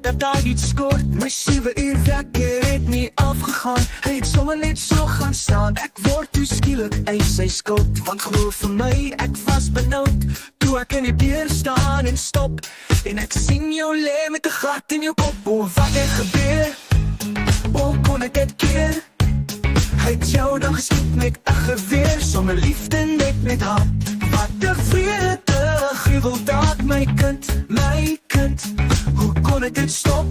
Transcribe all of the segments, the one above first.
dat daar iets scoort. My 7 uur wekker het nie afgegaan. Hy het sommer net so gaan staan. Ek word toe skielik uit sy skuld, want glo vir my, ek was benoud. Toe ek in die deur staan en stop, en ek sien jou lê met 'n gat in jou kop. O, wat het gebeur? O, kon ek dit keer? Hy het jou dan geskiet met 'n geweer, sonder liefde net met haar. Wat 'n vrede, gruweldaad, my kind, my kind. Hoe kon ek dit stop?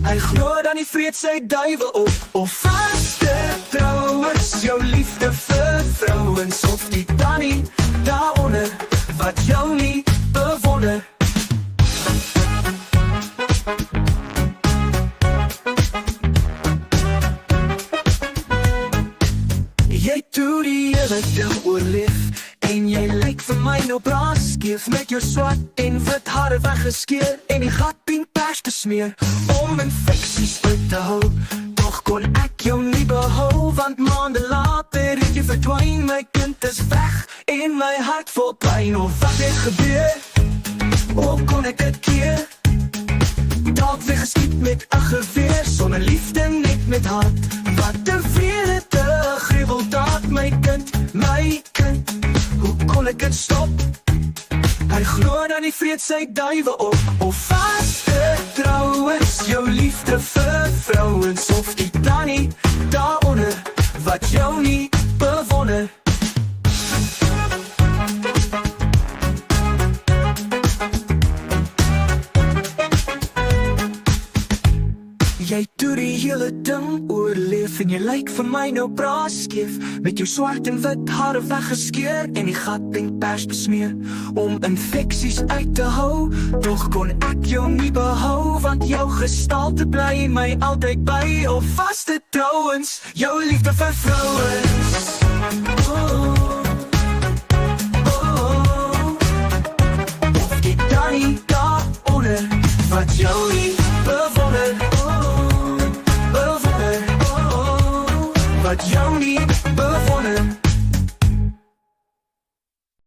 Hy glo dan die vreed sy duiwel op. Of vaste trouwens, jou liefde vir vrouwens, of die tannie daaronder, wat jou nie bewonder. Jy toe die hele ding oorleef, en jy lyk vir my nou braaskief, met jou swart en wit hare weggeskeer, en die gat in pers te smeer, om infeksies uit te hou. Toch kon ek jou nie behou, want maande later het jy verdwyn. My kind is weg, en my hart vol pyn. Of wat het gebeur? Hoe kon ek dit keer? Dalk weggeskiet met 'n geweer, sonder liefde net met hart. Wat 'n vrede, gruweldaad, my kind, my kind. Hoe kon ek dit stop? Hy glo dan die vreed sy duiwel op. Of vaste trouwens, jou liefde vir vrouwens, of die tannie daaronder, wat jou nie bewonder. Jy toe die hele ding oorleef, en jy lyk vir my nou braaskief, met jou swart en wit hare weggeskeer, en die gat in pers besmeer, om infeksies uit te hou. Toch kon ek jou nie behou, want jou gestalte bly my altyd by. Of vaste trouwens, jou liefde vir vrouwens. Of die tannie daaronder, wat jou nie bewonder. Wat jou nie bewonder.